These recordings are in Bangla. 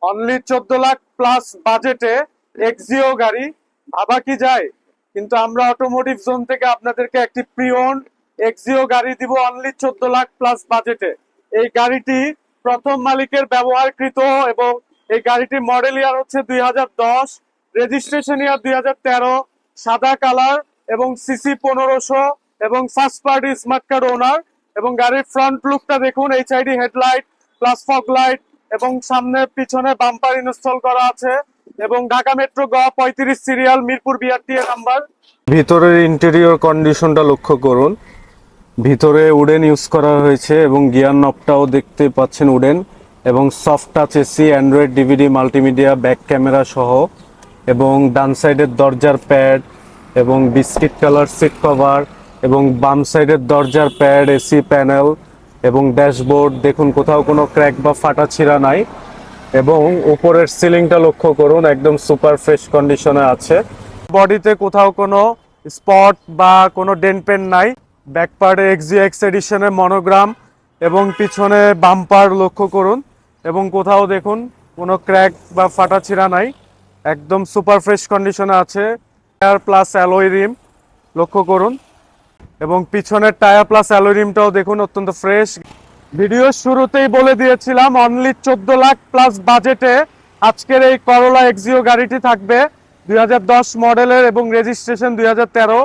অনলি 14 লাখ প্লাস বাজেটে এক্সিও গাড়ি ভাবা কি যায়? কিন্তু আমরা অটোমোটিভ জোন থেকে আপনাদেরকে একটি প্রিওন এক্সিও গাড়ি দিব অনলি 14 লাখ প্লাস বাজেটে। এই গাড়িটি প্রথম মালিকের ব্যবহারকৃত এবং এই গাড়িটির মডেল ইয়ার হচ্ছে 2010, রেজিস্ট্রেশন ইয়ার 2013, সাদা কালার এবং সিসি 1500 এবং ফার্স্ট পার্টি স্মার্ট কার্ড ওনার। এবং গাড়ির ফ্রন্ট লুকটা দেখুন, HID headlight plus fog light এবং সামনে পিছনে বাম্পার ইনস্টল করা আছে এবং ঢাকা মেট্রো গ 35 সিরিয়াল, মিরপুর বিআরটিএ নাম্বার। ভিতরের ইন্টেরিয়র কন্ডিশনটা লক্ষ্য করুন, ভিতরে উডেন ইউজ করা হয়েছে এবং গিয়ার নবটাও দেখতে পাচ্ছেন উডেন এবং soft touch AC, Android DVD multimedia, back camera সহ এবং ডান সাইডের দরজার প্যাড এবং বিস্কিট কালার সিট কভার এবং বাম সাইডের দরজার প্যাড, এসি প্যানেল এবং ড্যাশবোর্ড দেখুন, কোথাও কোনো ক্র্যাক বা ফাটা ছিঁড়া নাই এবং উপরের সিলিংটা লক্ষ্য করুন, একদম সুপার ফ্রেশ কন্ডিশনে আছে। বডিতে কোথাও কোনো স্পট বা কোনো ডেন্ট পেন নাই। ব্যাক পার্টে এক্সিএক্স এডিশনের মনোগ্রাম এবং পিছনে বাম্পার লক্ষ্য করুন এবং কোথাও দেখুন কোনো ক্র্যাক বা ফাটা ছিঁড়া নাই, একদম সুপার ফ্রেশ কন্ডিশনে আছে। টায়ার প্লাস অ্যালয় রিম লক্ষ্য করুন এবং পিছনের টায়ার প্লাস অ্যালয় রিমটাও দেখুন অত্যন্ত ফ্রেশ। ভিডিও শুরুতেই বলে দিয়েছিলাম অনলি 14 লাখ প্লাস বাজেটে আজকের এই করোলা এক্সিও গাড়িটি থাকবে 2010 মডেলের এবং রেজিস্ট্রেশন 2013।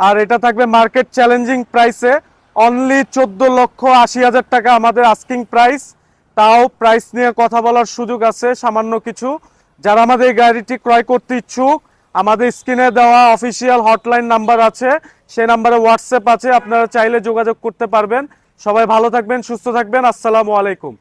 আর এটা থাকবে মার্কেট চ্যালেঞ্জিং প্রাইসে অনলি 14,80,000 টাকা আমাদের আস্কিং প্রাইস। তাও প্রাইস নিয়ে কথা বলার সুযোগ আছে সামান্য কিছু। যারা আমাদের এই গাড়িটি ক্রয় করতে ইচ্ছুক, আমাদের স্ক্রিনে দেওয়া অফিসিয়াল হটলাইন নাম্বার আছে, সেই নাম্বারে হোয়াটসঅ্যাপ আছে, আপনারা চাইলে যোগাযোগ করতে পারবেন। সবাই ভালো থাকবেন, সুস্থ থাকবেন। আসসালামু আলাইকুম।